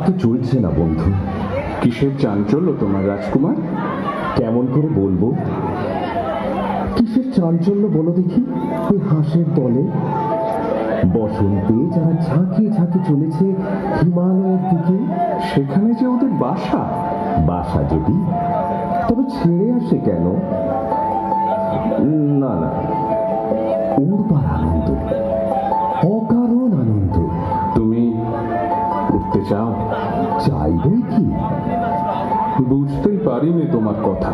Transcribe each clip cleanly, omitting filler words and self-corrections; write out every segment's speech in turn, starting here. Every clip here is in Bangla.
তো চলছে না বন্ধু। কিসের চাঞ্চল্য তোমার রাজকুমার? কেমন করে বলবো? কিসের চাঞ্চল্য বলো দেখি? ওই হাঁসের দলে বসন্তে যারা ঝাঁকিয়ে ঝাঁকে চলেছে হিমালয়ের দিকে, সেখানে যে ওদের বাসা। বাসা যদি, তবে ছেড়ে আসে কেন? না না, উড়বার আনন্দ, অকারণ আনন্দ। তুমি উঠতে চাও? চাইবে কি? বুঝতেই পারিনি তোমার কথা।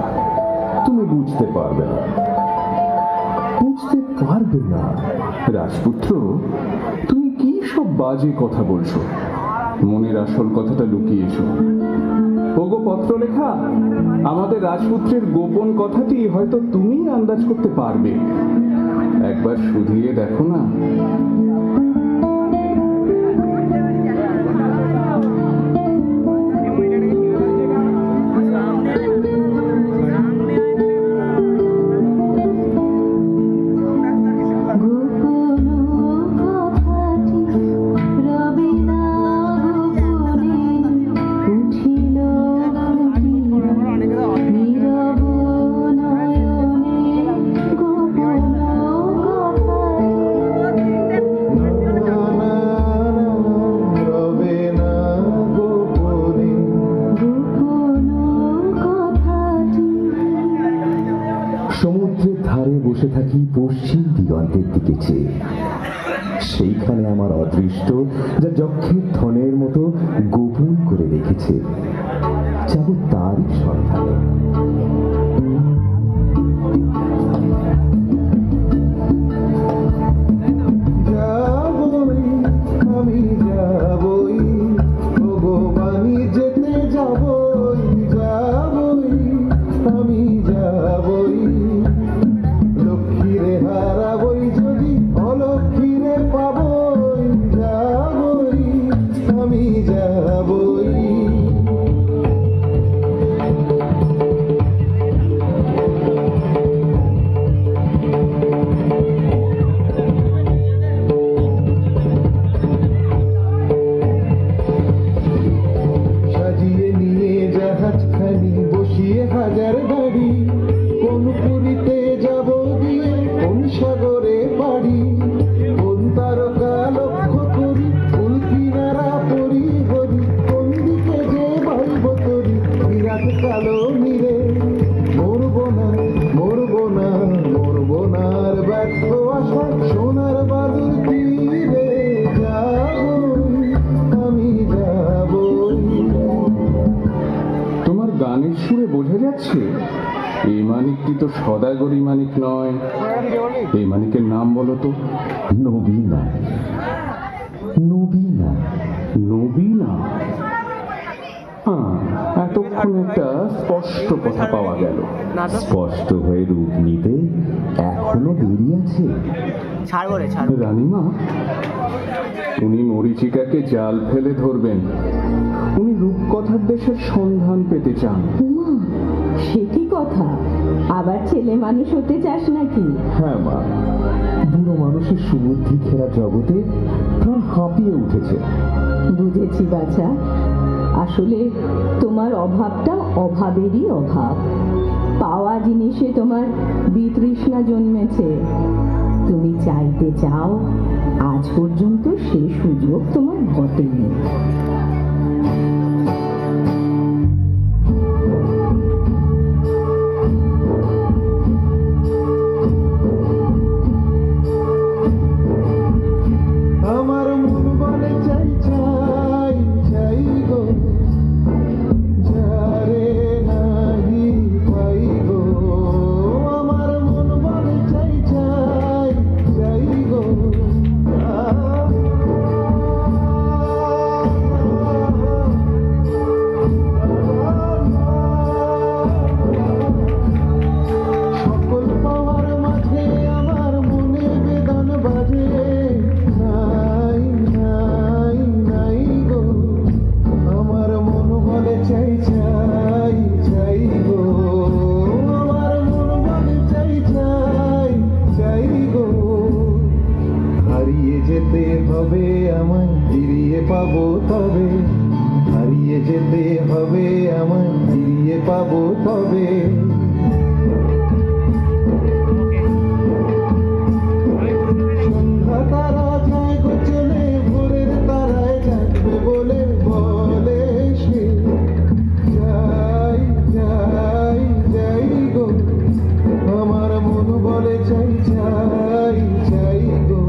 তুমি বুঝতে পারবে না, বুঝতে পারবে না। রাজপুত্র, তুমি কি সব বাজে কথা বলছো? মনের আসল কথাটা লুকিয়েছো। ওগো পত্র লেখা, আমাদের রাজপুত্রের গোপন কথাটি হয়তো তুমি আন্দাজ করতে পারবে। একবার শুধিয়ে দেখো না। সমুদ্রের ধারে বসে থাকি পশ্চিম দিগন্তের দিকে চেয়ে। সেইখানে আমার অদৃষ্ট যা যক্ষের ধনের মতো গোপন করে রেখেছে, যাব তারই সন্ধানে। যাবই আমি, যাবই ভগবানী যেতে যাবই, যাবই আমি, যাবই লক্ষ্মীরে হারাবই যদি অলক্ষ্মীরে পাবই, যাবই আমি, যাবই। সাজিয়ে নিয়ে জাহাজখানি, বসিয়ে হাজার গাড়ি, কোন পুরীতে যাব গিয়ে, কোন সাগরে পাড়ি, কোন তারকা লক্ষ্য করি, ফুল কিনারা পরি হরি, কোন দিকে যে ভাইব তরি, বিরাট কালো নীরে মরবো না, মরবো না, মরবো না আর ব্যর্থ আশা সোনার বালুর তীরে, যাবই আমি, যাবই। তোমার গানের সুরে বোঝা যাচ্ছে এই মানিকটি তো সদাগরি মানিক নয়। এই মানিকের নাম বলো তো। নবীনা। নবীনা। নবীনা? হ্যাঁ, এতক্ষণ একটা স্পষ্ট কথা পাওয়া গেল। স্পষ্ট হয়ে রূপ নিতে এখনো দেরি আছে। রানীমা, উনি মরীচিকাকে জাল ফেলে ধরবেন। উনি রূপকথার দেশের সন্ধান পেতে চান। সে কি কথা? আবার ছেলে মানুষ হতে চাস নাকি? হ্যাঁ মা, বুড়ো মানুষের সুবুদ্ধি ঘেরা জগতে প্রাণ হাঁপিয়ে উঠেছে। বুঝেছি বাছা, আসলে তোমার অভাবটা অভাবেরই অভাব। পাওয়া জিনিসে তোমার বিতৃষ্ণা জন্মেছে। তুমি চাইতে চাও, আজ পর্যন্ত সে সুযোগ তোমার ঘটেনি। আমার মন বলে চাই, চাই, চাই গো, যারে নাহি পাই গো। আমার মন বলে চাই, চাই, চাই গো। যেতে হবে আমার, ফিরিয়ে পাবো তবে। সন্ধ্যা তারা যায় গো চলে, ভোরের তারায় জাগবে বলে বলে সে। যাই যাই যাই গো, আমার মন বলে চাই চাই চাই গো,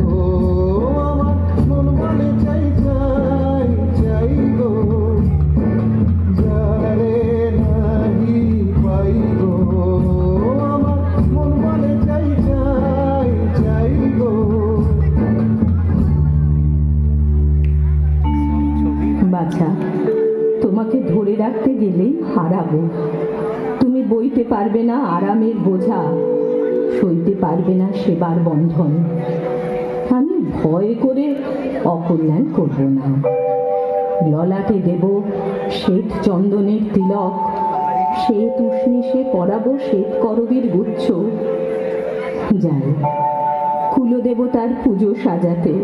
আমার মন বলে চাই চাই চাই গো। যারে নাহি পাই গো, আমার মন বলে চাই চাই চাই গো। বাছা, তোমাকে ধরে রাখতে গেলেই হারাবো। তুমি বইতে পারবে না আরামের বোঝা, সইতে পারবে না সেবার বন্ধন। আমি ভয় করে অকল্যাণ করব না। ললাটে দেব শ্বেত চন্দনের তিলক, শ্বেত উষ্ণিসে পরাবো শ্বেত করবীর গুচ্ছ। যাই কুলদেবতার পুজো সাজাতে,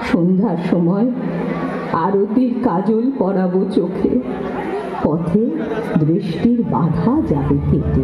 সন্ধ্যার সময় আরতির কাজল পরাবো চোখে, পথে দৃষ্টির বাধা যাবে কেটে।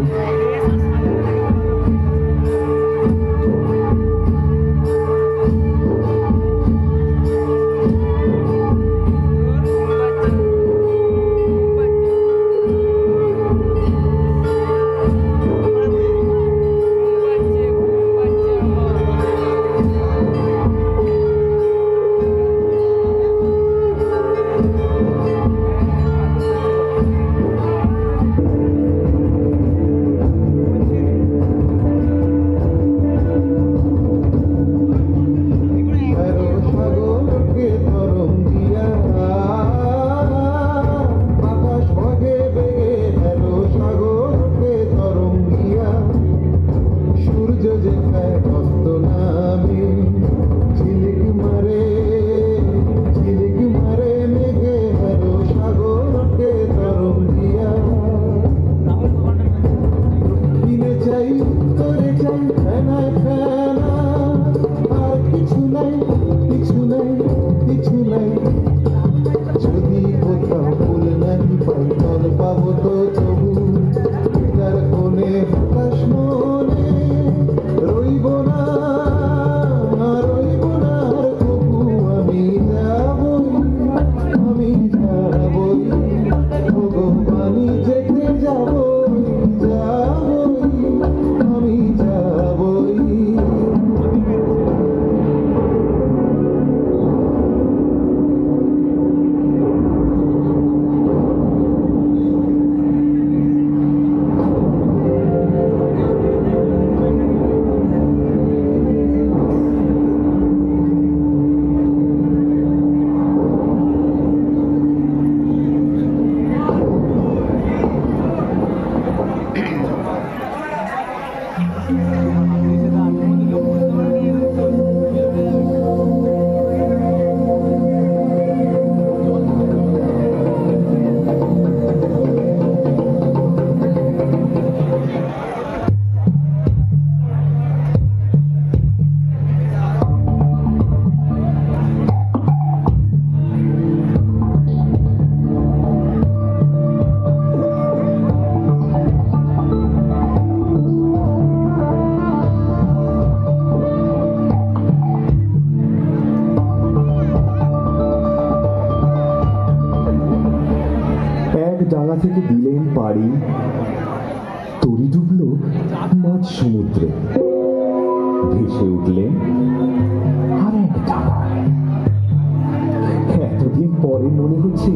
ডাঙা থেকে দিলেন পাড়ি, তরি ডুবল মাঝ সমুদ্রে। ভেসে উঠলেন আর এক ডাঙায়। এতদিন পরে মনে হচ্ছে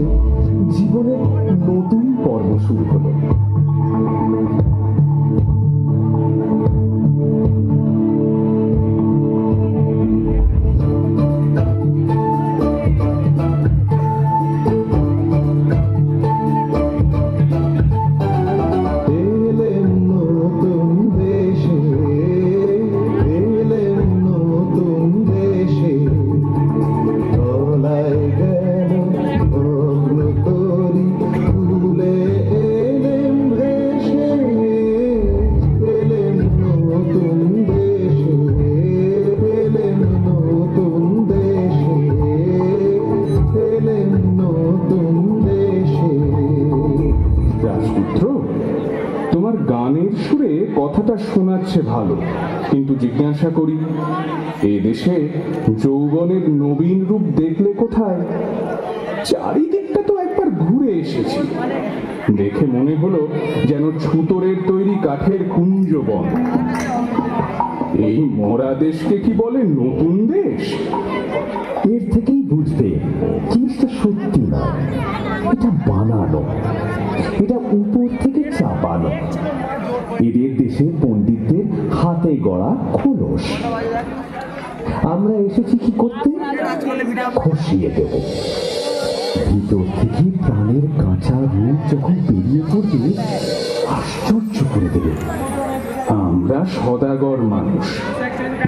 জীবনের নতুন পর্ব শুরু হলো। গেল অগ্রতরি, ভুলে এলেম কথাটা শোনাচ্ছে ভালো, কিন্তু জিজ্ঞাসা করি, এ দেশে যৌবনের নবীন রূপ দেখলে কোথায়? চারিদিকটা তো একবার ঘুরে এসেছি, দেখে মনে হলো যেন ছুতোরের তৈরি কাঠের কুঞ্জবন। এই মরা দেশকে কি বলে নতুন দেশ? এর থেকেই বুঝবে জিনিসটা সত্যি না, এটা বানানো, এটা উপর থেকে চাপানো। এদের দেশে পণ্ডিতদের হাতে গড়া খোলস। আমরা এসেছি কি করতে? খসিয়ে দেব। ভিতর থেকে প্রাণের কাঁচা রূপ যখন বেরিয়ে পড়বে, আশ্চর্য করে দেবে। আমরা সদাগর মানুষ,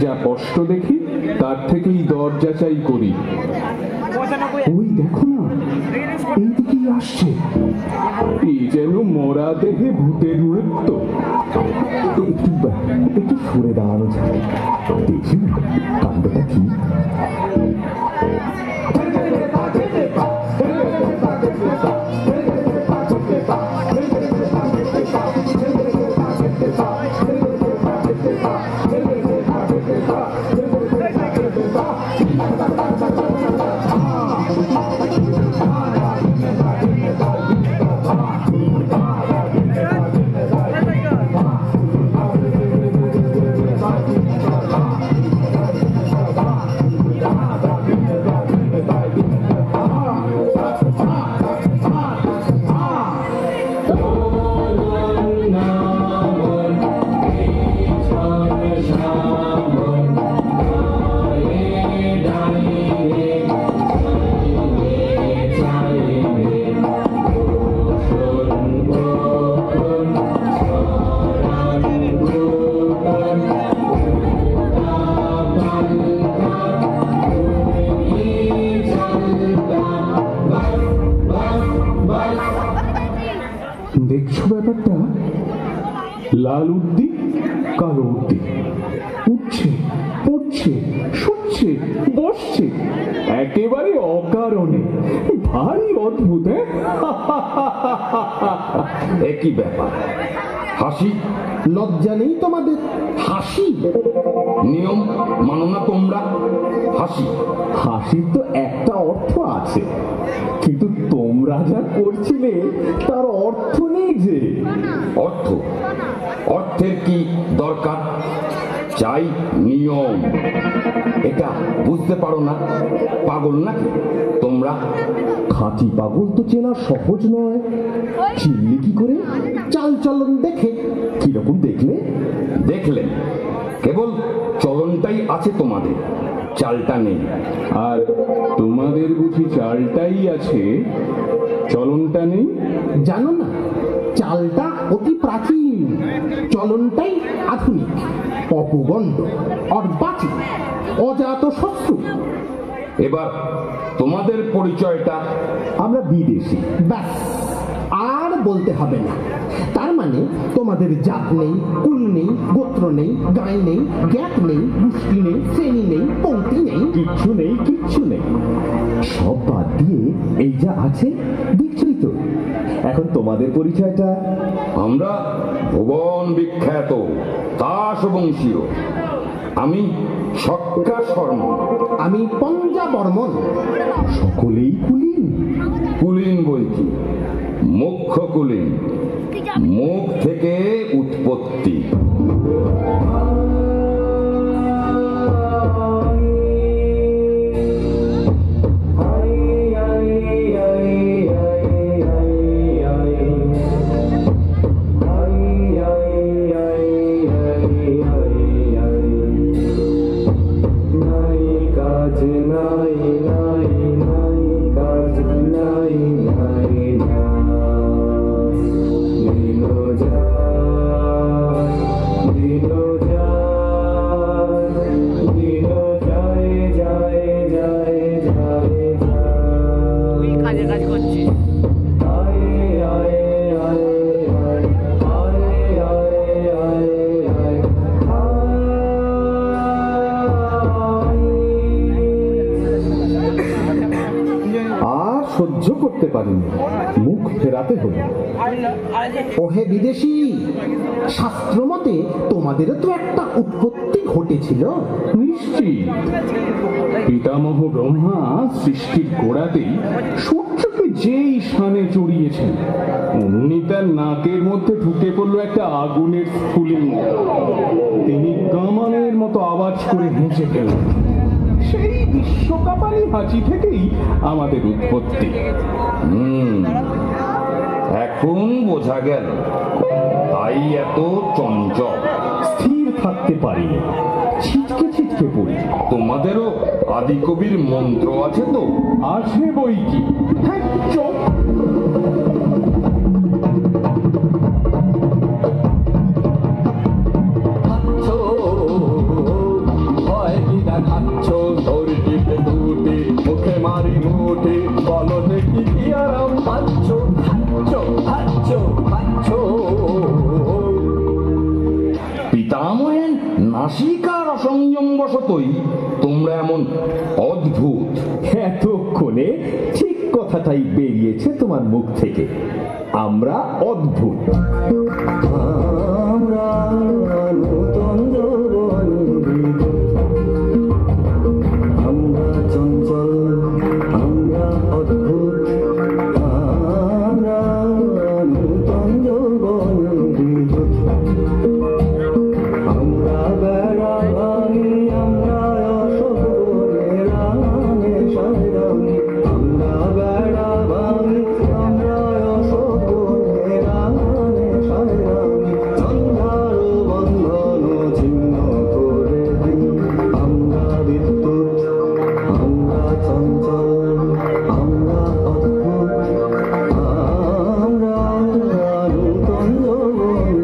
যা কষ্ট দেখি তার থেকেই দর যাচাই করি। ওই দেখো না, এইদিকেই আসছে। এই যেন মরা দেহে ভূতের নৃত্য। একটু সরে দাঁড়ানো যায়, দেখি না কাণ্ডটা কি। দেখছো ব্যাপারটা? লাল উর্দি, কালো উর্দি, উঠছে, পড়ছে, শুচ্ছে, বসছে, একেবারে অকারণে। ভারী অদ্ভুত। একই ব্যাপার। হাসি লজ্জা নেই তোমাদের? হাসি নিয়ম মানো না তোমরা? হাসি হাসির তো একটা অর্থ আছে, কিন্তু তোমরা যা করছিলে তার অর্থ নেই যে। অর্থ? অর্থের কি দরকার? চাই নিয়ম। এটা বুঝতে পারো না? পাগল নাকি তোমরা? খাঁটি পাগল তো চেনা সহজ নয়। চিনলি কি করে? চাল চলন দেখে। কিরকম দেখলে? দেখলেন, কেবল চলনটাই আছে তোমাদের, চালটা নেই। আর তোমাদের বুঝি চালটাই আছে, চলনটা নেই? জানো না, চালটা অতি প্রাচীন, চলনটাই আধুনিক, অপগণ্ড, অর্বাচীন, অজাত শত্রু। এবার তোমাদের পরিচয়টা? আমরা বিদেশি। ব্যাস, আর বলতে হবে না। তার মানে তোমাদের জাত নেই, কুল নেই, গোত্র নেই, গাঁয় নেই, জ্ঞাত নেই, গোষ্ঠী নেই, শ্রেণী নেই, পংক্তি নেই, কিচ্ছু নেই, কিচ্ছু নেই। সব বাদ দিয়ে এই যা আছে দেখছই তো। এখন তোমাদের পরিচয়টা? আমরা ভুবন বিখ্যাত দাস বংশীয়। আমি সক্কা শর্মা। আমি পঞ্জা বর্মন। সকলেই কুলীন? কুলীন বই কি, মুখ্য কুলীন। মুখ থেকে উৎপত্তি। মুখ ফেরাতে হলো। ওহে বিদেশি, শাস্ত্র মতে তোমাদেরও তো একটা উৎপত্তি ঘটেছিল। নিশ্চিত পিতামহ ব্রহ্মা সৃষ্টির গোড়াতেই সূর্যকে যেই স্থানে চড়িয়েছেন অমনি তার নাকের মধ্যে ঢুকে পড়লো একটা আগুনের স্ফুলিঙ্গ। তিনি কামানের মতো আওয়াজ করে হেসে ফেললেন। সেই বিশ্বকাপালী হাঁচি থেকেই আমাদের উৎপত্তি। এখন বোঝা গেল তাই এত চঞ্চল, স্থির থাকতে পারিনি, ছিটকে ছিটকে পড়ি। তোমাদেরও আদিকবির মন্ত্র আছে তো? আছে বই কি। হ্যাঁ, চোখ। মুখে মারি মুঠি বলো দেখি কি আরাম পাচ্ছ, পিতামহের নাসিকার অসংযম বশতই তোমরা এমন অদ্ভুত। এতক্ষণে ঠিক কথাটাই বেরিয়েছে তোমার মুখ থেকে। আমরা অদ্ভুত। আমরা নূতন যৌবন, আমরা চঞ্চল, আমরা অদ্ভুত, আমরা নূতন যৌবন, আমরা বেড়া ভাঙি, আমরা অসবরের আনে সাইরামি, আমরা বেড়া ভাঙি, আমরা অসবরের আনে সাইরামি, সন্ধ্যার বন্ধন ছিন্ন করে দিই, আমরা বিদ্যুৎ, আমরা চঞ্চল, আমরা অদ্ভুত, আমরা নূতন যৌবন,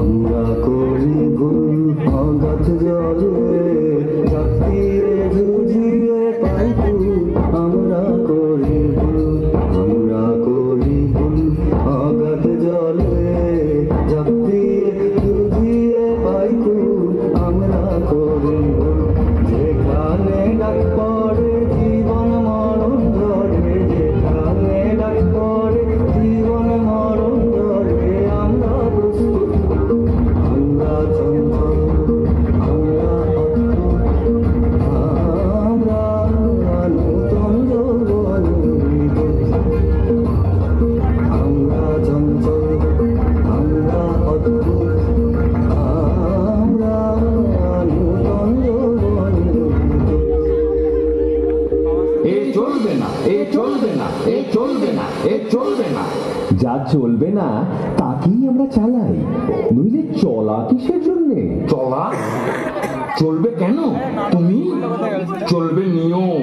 আমরা করি ভুল অগাধ জলে, রাত্রিরে ঝুঁঝিয়ে পাইতু, আমরা করি ভুল, আমরা করি ভুল অগাধ জলে, রাত্রিরে ঝুঁঝিয়ে পাইতু, আমরা করি ভুল, যেখানে ডাক পড়ে জীবন মরণ ধরে, যেখানে ডাক পড়ে জীবন মরণ ধরে, আমরা প্রস্তুত, আমরা চঞ্চল, আমরা অদ্ভুত, আমরা নূতন যৌবন, আমরা চঞ্চল, আমরা অদ্ভুত, আমরা নূতন যৌবন। এ চলবে না, এ চলবে না, এ চলবে না, এ চলবে না। যা চলবে না তাকেই আমরা চালাই, নইলে চলা কিসের জন্যে? চলা চলবে কেন? তুমি চলবে নিয়ম।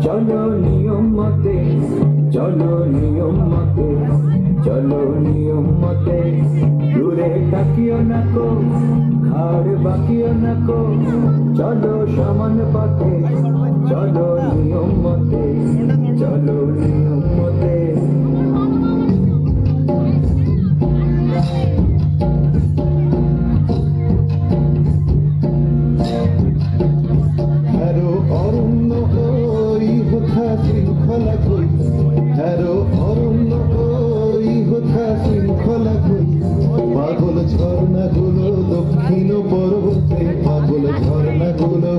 চলো নিয়ম মতে, চলো নিয়ম মতে, চলো নিয়ম মতে, দূরে তাকিও না কো, ঘাড় বাকিও না কো, চলো সমান পথে, চলো নিয়ম মতে, চলো নিয়ম মতে। হ্যারো অরণ্য কই হোথা শৃঙ্খলা কই, হ্যারো অরণ্য কই হোথা শৃঙ্খলা কই, পাগল ঝর্ণাগুলো দক্ষিণ পর্বতে, পাগল ঝর্ণাগুলো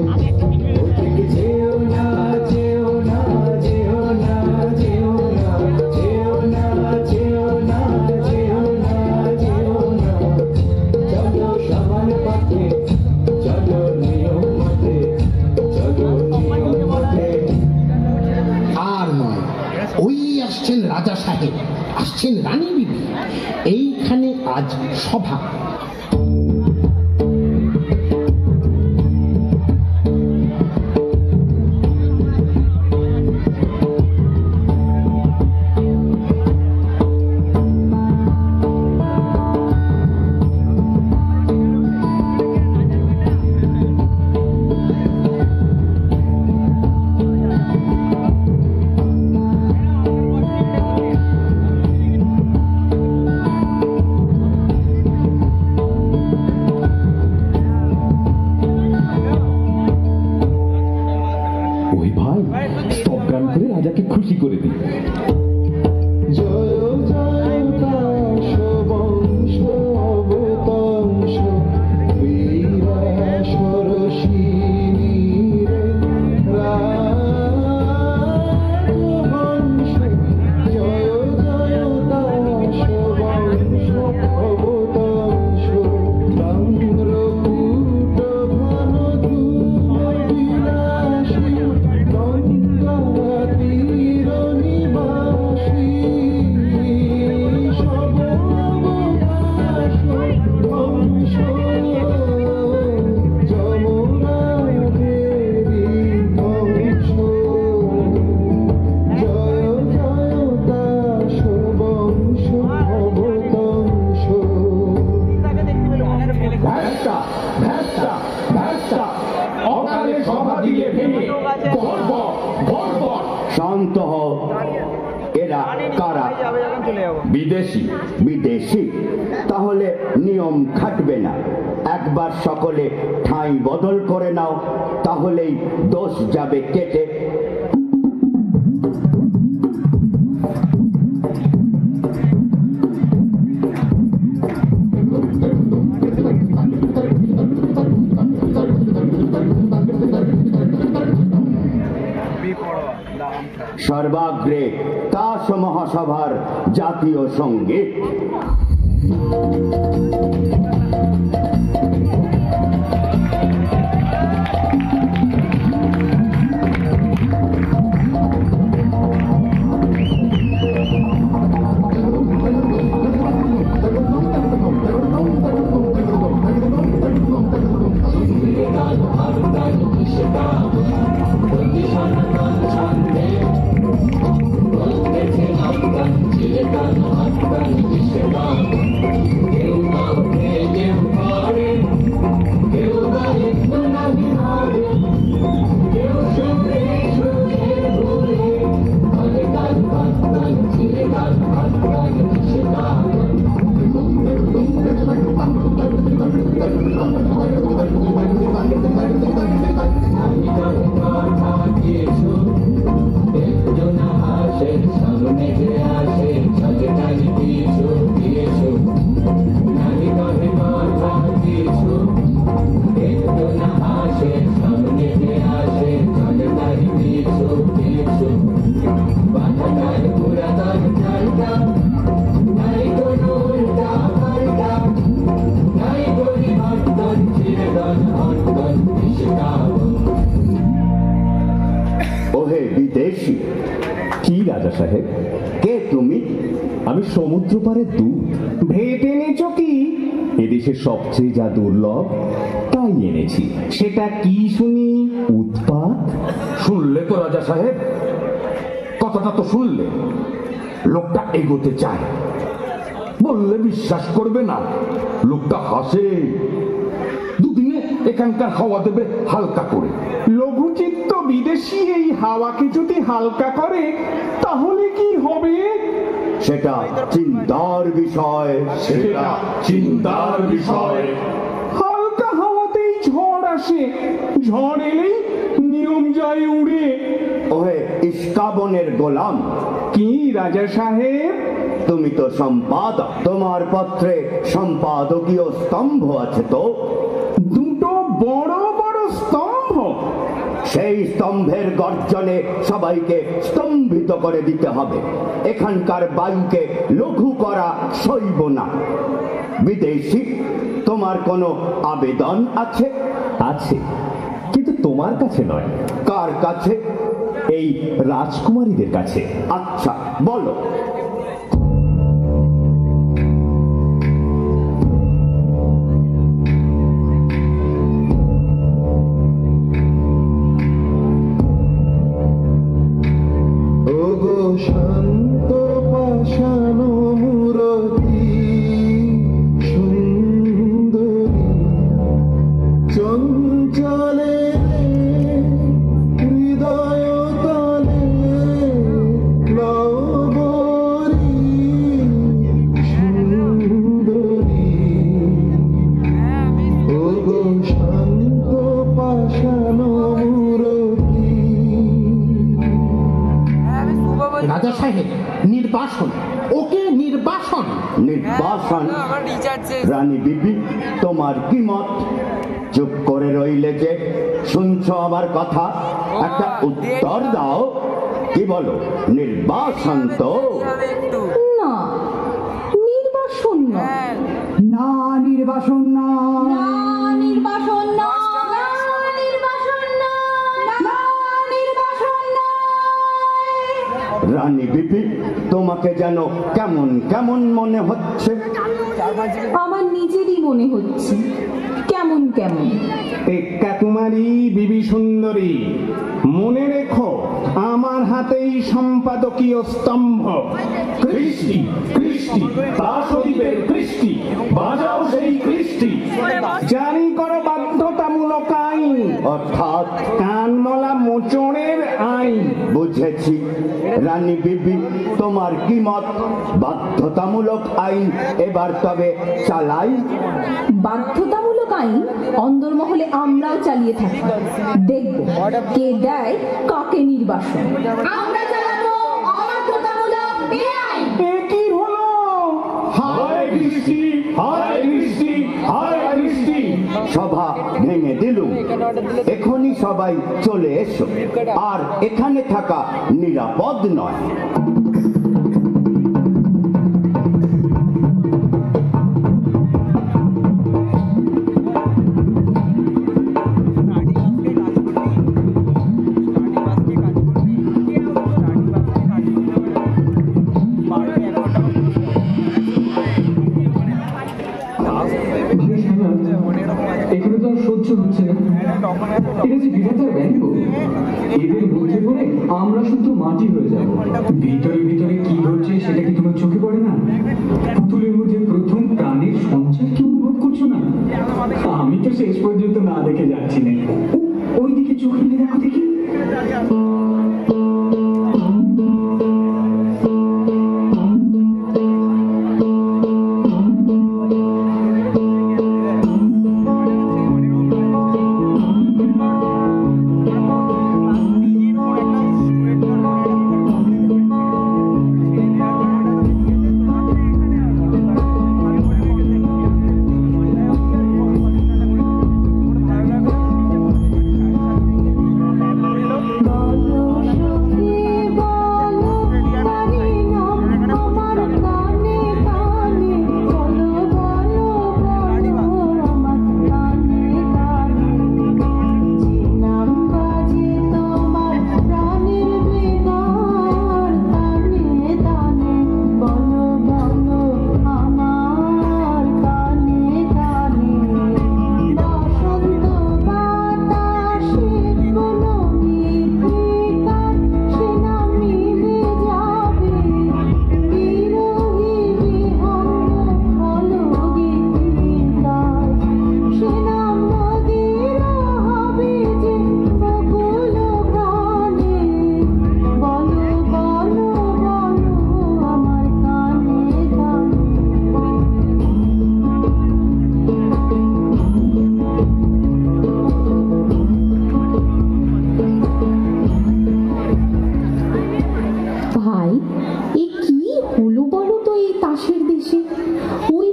ওদিকে যেও না, যেও না, যেও না, যেও না, যেও না, যেও না, যেও না, যেও না, চলো সমান পথে, চলো নিয়ম মতে, চলো নিয়ম মতে। আর নয়, ওই আসছেন রাজা সাহেব, আসছেন রানী বিবি, এইখানে আজ সভা। ভ্যাসটা ভ্যাসটা ভ্যাসটা অকালে সভা দিয়ে ভেঙে গর্ব গর্ব। শান্ত হও। এরা কারা? বিদেশি। বিদেশি? তাহলে নিয়ম খাটবে না। একবার সকলে ঠাঁই বদল করে নাও, তাহলেই দোষ যাবে কেটে। সর্বাগ্রে তাস মহাসভার জাতীয় সঙ্গীত। ওহে বিদেশি। কি রাজা সাহেব? কে তুমি? আমি সমুদ্র পারে দূত। ভেট এনেছো কি? এদেশের সবচেয়ে যা দুর্লভ তাই এনেছি। সেটা কি শুনি? উৎপাত। শুনলে তো রাজা সাহেব, কথাটা তো শুনলে। লোকটা এগোতে চায়, বললে বিশ্বাস করবে না। লোকটা হাসে। দুদিনে এখানকার হাওয়া দেবে হালকা করে। লঘুচিত্ত বিদেশি এই হাওয়াকে যদি হালকা করে তাহলে কি হবে? সেটা চিন্তার বিষয়। সেটা চিন্তার বিষয়। হালকা হাওয়াতেই ঝড় আসে, ঝড় এলেই নিয়ম যায় উড়ে। ওহে ইস্কাবনের গোলাম। কি রাজা সাহেব? তুমি তো সম্পাদক, তোমার পত্রে সম্পাদকীয় স্তম্ভ আছে তো? দুটো বড় বড় স্তম্ভ। সেই স্তম্ভের গর্জনে সবাইকে স্তম্ভিত করে দিতে হবে। এখানকার বায়ুকে লঘু করা সইব না। বিদেশি, তোমার কোনো আবেদন আছে? আছে, কিন্তু তোমার কাছে নয়। কার কাছে? এই রাজকুমারীদের কাছে। আচ্ছা, বলো। ওগো শান্ত পাষাণ মূরতি সুন্দরী, চঞ্চলে হৃদয় তলে নবরী সুন্দরী। ওগো শান্ত পাষাণ মূরতি। রাজা সাহেব, নির্বাসন, ওকে নির্বাসন। নির্বাসন? রানী বিবি, তোমার কি মত? চুপ করে রইলে যে? শুনছো আমার কথা? একটা উত্তর দাও। কি বলো? নির্বাসন তো? না, নির্বাসন না। না নির্বাসন না, না, নির্বাসন না। না, নির্বাসন না। না, নির্বাসন না। রানী বিবি, তোমাকে যেন কেমন কেমন মনে হচ্ছে। আমার নিজেরই মনে হচ্ছে কেমন কেমন। টেক্কা রাজকুমারী বিবি সুন্দরী, মনে রেখো আমার হাতেই সম্পাদকীয় স্তম্ভ। কৃষ্টি কৃষ্টি দাসদ্বীপের কৃষ্টি, বাজাও সেই কৃষ্টি। জারি করো বাধ্যতামূলক আইন, অর্থাৎ কানমলা মোচড়ের আইন। বুঝেছি। রানী বিবি, তোমার কি মত? বাধ্যতামূলক আইন এবার তবে চালাই? বাধ্যতামূলক আইন অন্দরমহলে আমরাও চালিয়ে থাকি। দেখব কে দেয় কাকে নির্বাসন। আমরা চালাবো অবাধ্যতামূলক বেআইন। এ কি হলো? হায় কৃষ্টি, হায় কৃষ্টি, হায় কৃষ্টি। সভা ভেঙে দিলুম। এখনই সবাই চলে এসো, আর এখানে থাকা নিরাপদ নয়। এখানে তো আর সহ্য হচ্ছে না। এটা যে বিধাতার ব্যঙ্গ। এদের মধ্যে পড়ে আমরা শুধু মাটি হয়ে যাব। ভিতরে ভিতরে কি ঘটছে সেটা কি তোমার চোখে পড়ে না? পুতুলের মধ্যে প্রথম প্রাণের সঞ্চার কি অনুভব করছো না? আমি তো শেষ পর্যন্ত না দেখে যাচ্ছি না। ওইদিকে চোখ মেলে দেখো দেখি।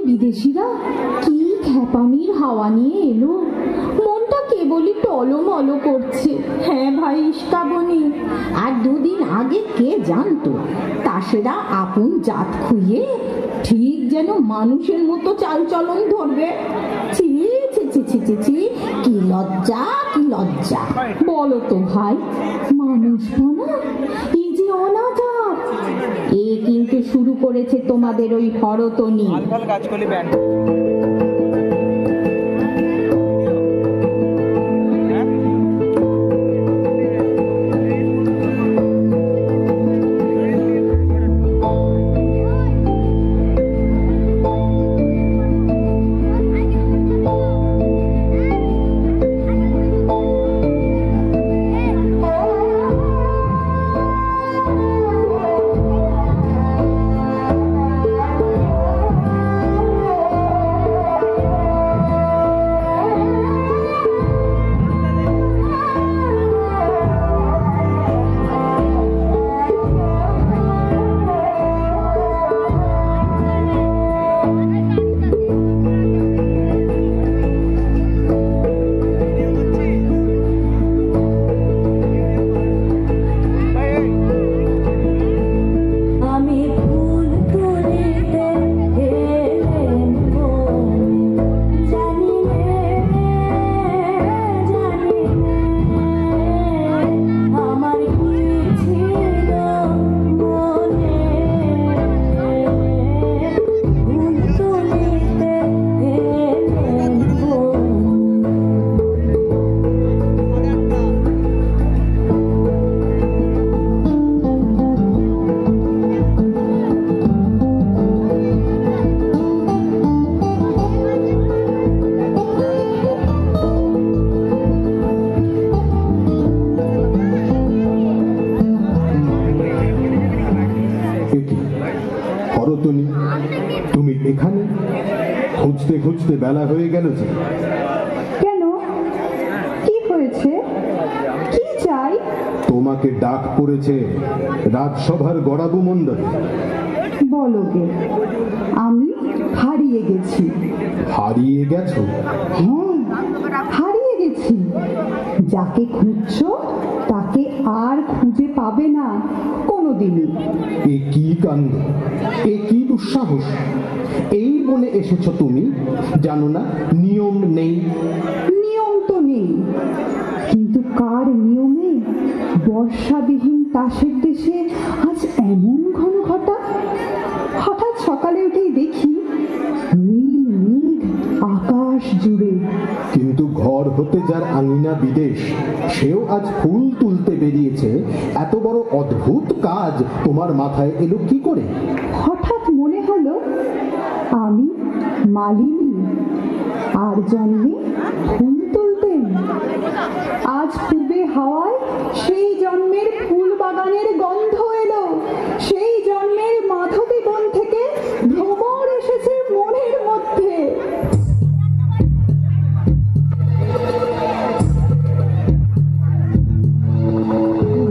বিদেশিরা কি খ্যাপামির হাওয়া নিয়ে এলো, মনটা কেবলই টলমল করছে। হ্যাঁ ভাই ইস্কাবনি, আর দুদিন আগে কে জানতো তাসেরা আপন জাত খুইয়ে ঠিক যেন মানুষের মতো চালচলন ধরবে। ছি ছি ছি ছি ছি ছি, কি লজ্জা কি লজ্জা। বলো তো ভাই, মানুষ না এই যে অনাচার, এ কিন্তু শুরু করেছে তোমাদের ওই হরতনি। কাজ করলে ব্যান্ড আসতে বেলা হয়ে গেল যে। কেন, কি হয়েছে, কি চাই? তোমাকে ডাক পড়েছে রাজসভার গড়াবু মণ্ডলে। বলো গে, আমি হারিয়ে গেছি। হারিয়ে গেছো? হ্যাঁ, হারিয়ে গেছি। যাকে খুঁজছো তাকে আর খুঁজে পাবে না কোনোদিনই। এ কি কাণ্ড, এ কি দুঃসাহস! এই বলে এসেছো তুমি, জানো না নিয়ম নেই? নিয়ম তো নেই, কিন্তু কার নিয়মে বর্ষাবিহীন তাসের দেশে আজ এমন ঘন ঘটা? হঠাৎ সকালে উঠেই দেখি নীল মেঘ আকাশ জুড়ে। কিন্তু ঘর হতে যার আঙিনা বিদেশ, সেও আজ ফুল তুলতে বেরিয়েছে। এত বড় অদ্ভুত কাজ তোমার মাথায় এলো কি করে? হঠাৎ মনে হলো আমি মালিনী, আর জন্মে ফুল তুলতেন। আজ পূবে হাওয়ায় সেই জন্মের ফুল বাগানের গন্ধ এলো। সেই জন্মের মাধবী বন থেকে ভ্রমর এসেছে মনের মধ্যে।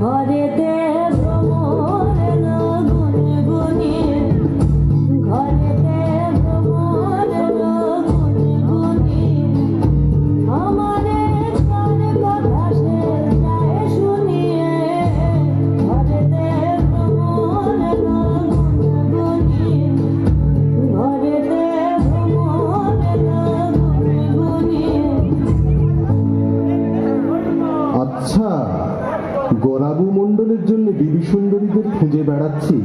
ঘরেতে ভ্রমর গুনে গুনে, ঘরেতে ভ্রমর গুনে গুনে, আমারে কার কথা সে যায় শুনিয়ে। ঘরেতে ভ্রমর গুনে গুনে, ঘরেতে ভ্রমর গুনে গুনে। আচ্ছা, গড়াবু মণ্ডলের জন্য বিবি সুন্দরীদের খুঁজে বেড়াচ্ছি,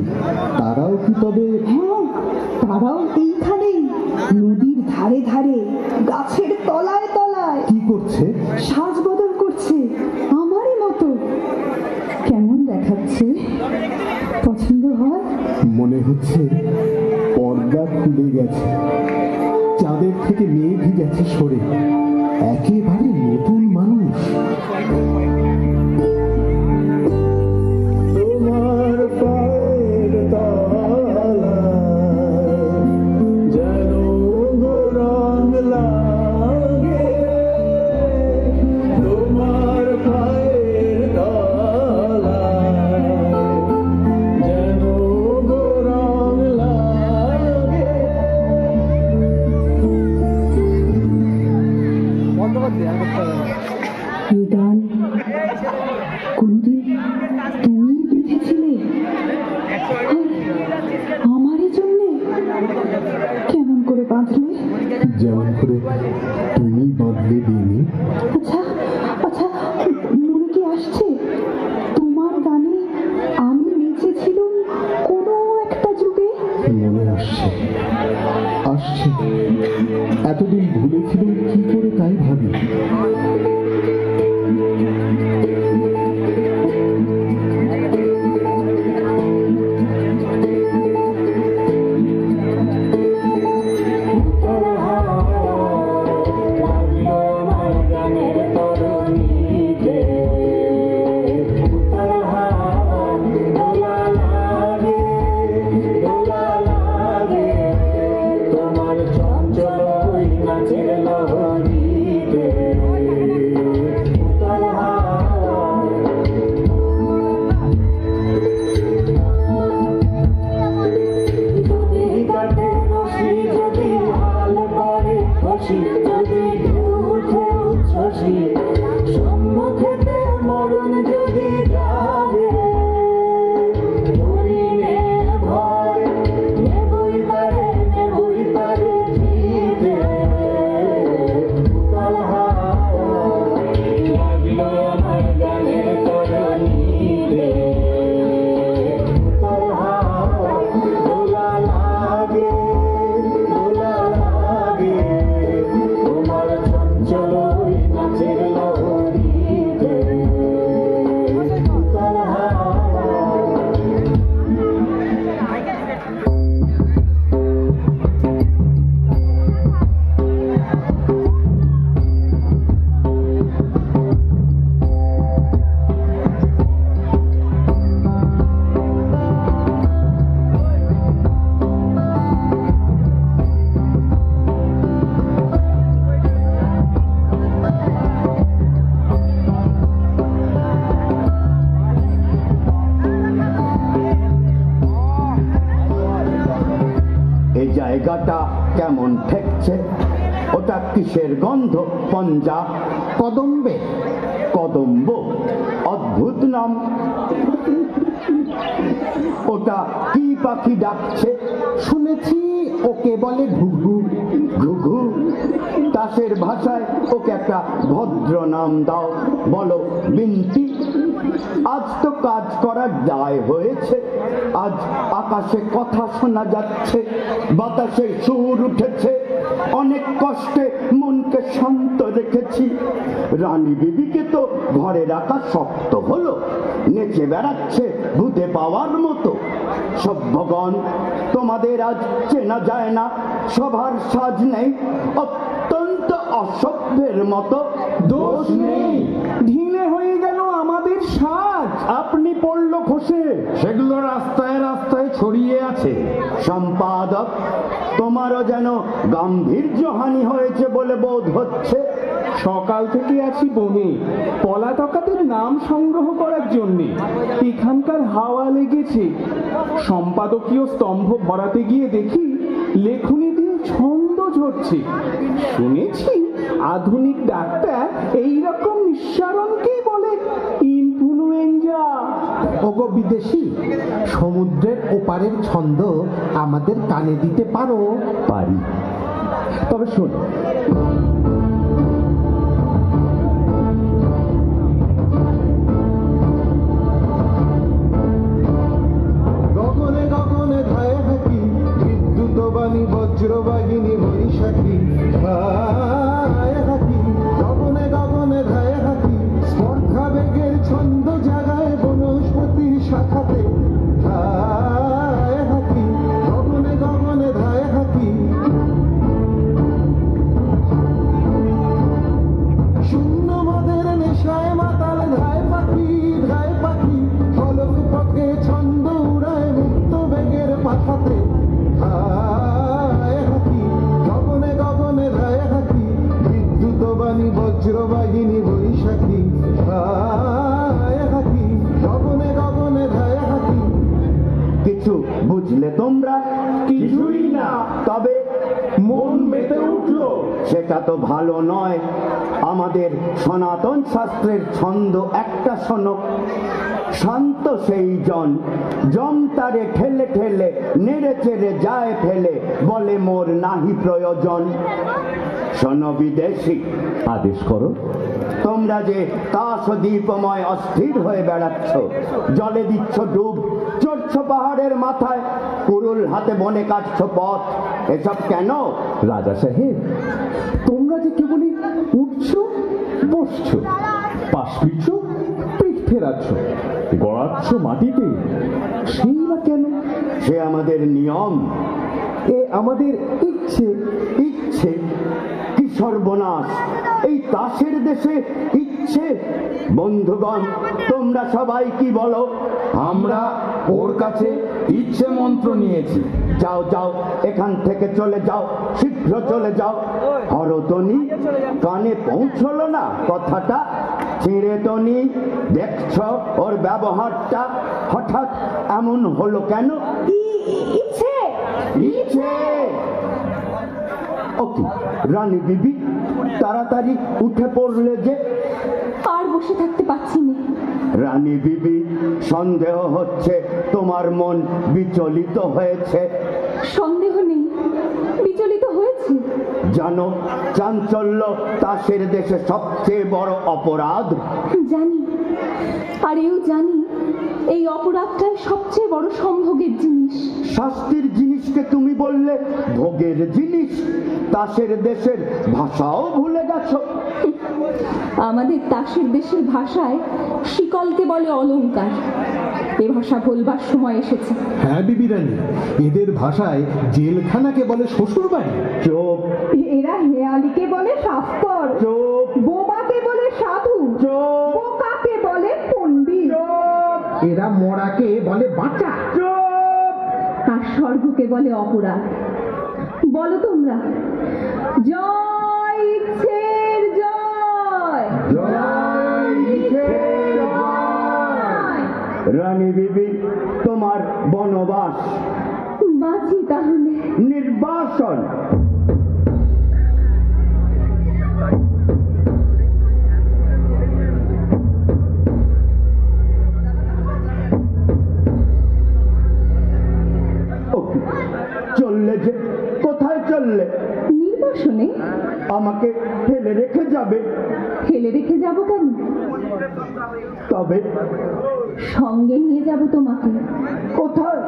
তারাও কি তবে? হ্যাঁ, তারাও এইখানেই, নদীর ধারে ধারে, গাছের তলায় তলায়। কি করছে? সাজ বদল করছে আমারই মতো। কেমন দেখাচ্ছে? পছন্দ হয়? মনে হচ্ছে পর্দা খুলে গেছে, চাঁদের থেকে মেঘ গেছে সরে, একেবারে নতুন মানুষ। তোমার পায়ের তলায় যেন রং লাগে, তোমার পায়ের তলায় যেন রং লাগে। এই গান কোনদিন তুমি লিখেছিলে? আমারই জন্যে? কেমন করে বাঁধলে? যেমন করে তুমি বাঁধলে দিনি। আচ্ছা আচ্ছা, মনে কি আসছে তোমার গানে আমি নেচেছিলাম কোনো একটা যুগে? মনে আসছে, আসছে। এতদিন ভুলেছিলাম কি করে তাই ভাবি। তোমার চঞ্চল নাচের লহরীতে কেমন ঠেকছে? ওটা কিসের গন্ধ? পঞ্জা? কদম্বে। কদম্ব, অদ্ভুত নাম। ওটা কি পাখি ডাকছে? শুনেছি ওকে বলে ঘুঘু। ঘুঘু? তাসের ভাষায় ওকে একটা ভদ্র নাম দাও, বলো বিন্তি। আজ তো কাজ করার দায় হয়েছে। আজ আকাশে কথা শোনা যাচ্ছে, বাতাসে সুর উঠেছে। অনেক কষ্টে মনকে শান্ত রেখেছি। রানী বিবিকে তো ঘরে রাখা শক্ত হলো, নেচে বেড়াচ্ছে ভূতে পাওয়ার মতো। সভ্যগণ, তোমাদের আজ চেনা যায় না, সবার সাজ নেই, অত্যন্ত অসভ্যের মতো। দোষ নেই, ঢিলে হয়ে গেল আমাদের সাজ। আপনি পড়ল খসে, সেগুলো রাস্তায় রাস্তায় ছড়িয়ে আছে। সম্পাদক, তোমারও যেন গাম্ভীর্যহানি হয়েছে বলে বোধ হচ্ছে। সকাল থেকে আছি বনে, পলাতকাদের নাম সংগ্রহ করার জন্যে। এখানকার হাওয়া লেগেছে। সম্পাদকীয় স্তম্ভ ভরাতে গিয়ে দেখি লেখনী দিয়ে ছন্দ ঝরছে। শুনেছি আধুনিক ডাক্তার এইরকম নিঃসারণকেই বলে ইনফ্লুয়েঞ্জা। ওগো বিদেশি, সমুদ্রের ওপারের ছন্দ আমাদের কানে দিতে পারো? পারি, তবে শোনো। গগনে গগনে ধায় হাকি, বিদ্যুৎ বাণী বজ্রবাহিনী বৈশাখী। ধায় হাকি, গগনে গগনে ধায় হাকি, স্পর্ধা বেগের ছন্দ জাগায় বনস্পতির শাখাতে। ধায় হাকি, গগনে গগনে ধায় হাকি। শূন্য মদের নেশায় মাতাল ধায় পাখি, ধায় পাখি, ফলক পথে ছন্দ উড়ায় মুক্ত বেগের পাখাতে। ধায় হাকি, গগনে গগনে ধায় হাকি, বিদ্যুৎ বাণী বজ্রবাহিনী বৈশাখী। ধায় হাকি, গগনে গগনে ধায় হাকি। কিছু বুঝলে তোমরা? কিছুই না। তবে মন মেতে উঠল। সেটা তো ভালো নয়। আমাদের সনাতন শাস্ত্রের ছন্দ একটা শোনো। শান্ত সেই জন, জম তারে ঠেলে ঠেলে নেড়ে চেড়ে যায় ফেলে, বলে মোর নাহি প্রয়োজন। শোনো বিদেশি, আদেশ করো। তোমরা যে কাশ দ্বীপময় অস্থির হয়ে বেড়াচ্ছ, জলে দিচ্ছ ডুব, চড়ছ পাহাড়ের মাথায়, কুরুল হাতে বনে কাটছ পথ, এসব কেন? রাজা সাহেব, তোমরা যে কেবলই উঠছো, বসছো, পাশ ফিরছ, পিঠ ফেরাচ্ছ, গড়াচ্ছ মাটিতে, সেই বা কেন? সে আমাদের নিয়ম। এ আমাদের ইচ্ছে। ইচ্ছে? কি সর্বনাশ! এই তাসের দেশে ইচ্ছে! বন্ধুগণ, তোমরা সবাই কি বলো? আমরা ওর কাছে ইচ্ছে মন্ত্র নিয়েছি। যাও যাও, এখান থেকে চলে যাও, শীঘ্র চলে যাও। হরতনি, কানে পৌঁছলো না কথাটা? ছিঁড়ে তনি, দেখছ ওর ব্যবহারটা হঠাৎ এমন হলো কেন? ইচ্ছে ইচ্ছে? ওকে রানী বিবি, তাড়াতাড়ি উঠে পড়লে যে। আর বসে থাকতে পারছি না। রানী বিবি, সন্দেহ হচ্ছে তোমার মন বিচলিত হয়েছে। সন্দেহ নেই, বিচলিত হয়েছে। জানো, চাঞ্চল্য তাসের দেশে সবচেয়ে বড় অপরাধ। জানি, আর এও জানি এই অপরাধটাই সবচেয়ে বড় সম্ভোগের জিনিস। শাস্তির জিনিসকে তুমি বললে ভোগের জিনিস। তাসের দেশের ভাষাও ভুলে গেছো। আমাদের তাসের দেশের ভাষায় শিকলকে বলে অলংকার। এ ভাষা বলবার সময় এসেছে। হ্যাঁ বিবি রানী, এদের ভাষায় জেলখানাকে বলে শ্বশুর বাড়ি। চোপ এরা হেয়ালিকে বলে শাস্ত্র, চোপ বোবাকে বলে সাধু, চোপ বোকাকে বলে পণ্ডিত, এরা মরাকে বলে বাঁচা। আর স্বর্গকে বলে অপরাধ। বলো তোমরা, জয় ইচ্ছের জয়। রানী বিবি, তোমার বনবাস। বাঁচি তাহলে। নির্বাসন। চললে যে, কোথায় চললে? নির্বাসনে? আমাকে ফেলে রেখে যাবে? ফেলে রেখে যাব কেন? তবে সঙ্গে নিয়ে যাব তোমাকে। কোথায়?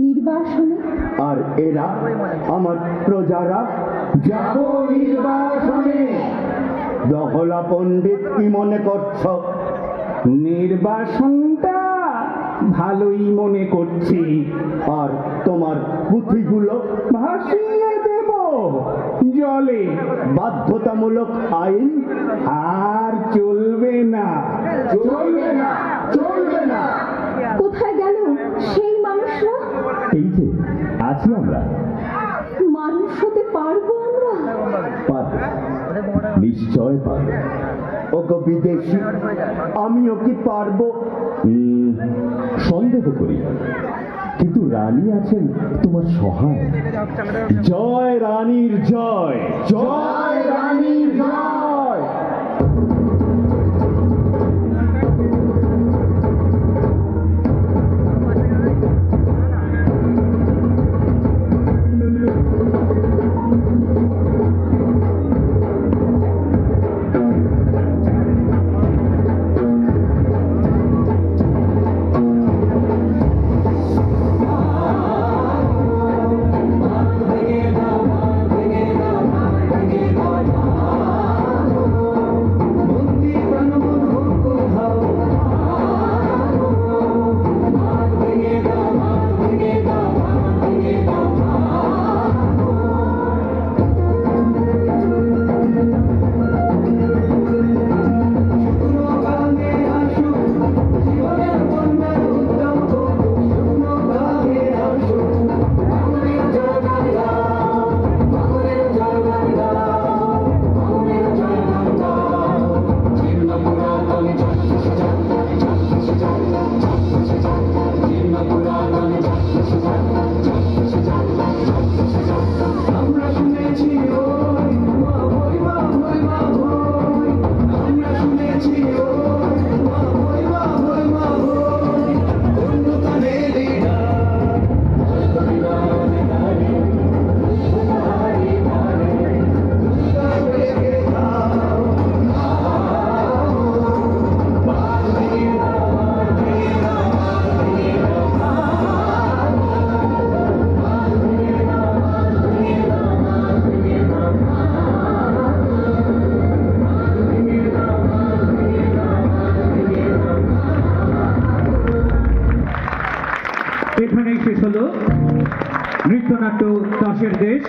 নির্বাসনে। আর এরা, আমার প্রজারা? যাব নির্বাসনে। দহলা পণ্ডিত, কি মনে করছ? নির্বাসনটা ভালোই মনে করছি। আর তোমার পুঁথিগুলো? ভাসিয়ে দেব জলে। বাধ্যতামূলক আইন আর চলবে না, চলবে না, চলবে না। কোথায় গেল সেই মানুষরা? এই যে আছি আমরা। মানুষ হতে পারবো আমরা? পারবে, নিশ্চয় পারবে। ওগো বিদেশি, আমিও কি পারবো? সন্দেহ করি, কিন্তু রানী আছেন তোমার সহায়। জয় রানীর জয়, জয় রানীর জয়। এখানেই শেষ হলো নৃত্যনাট্য দাসের দেশ।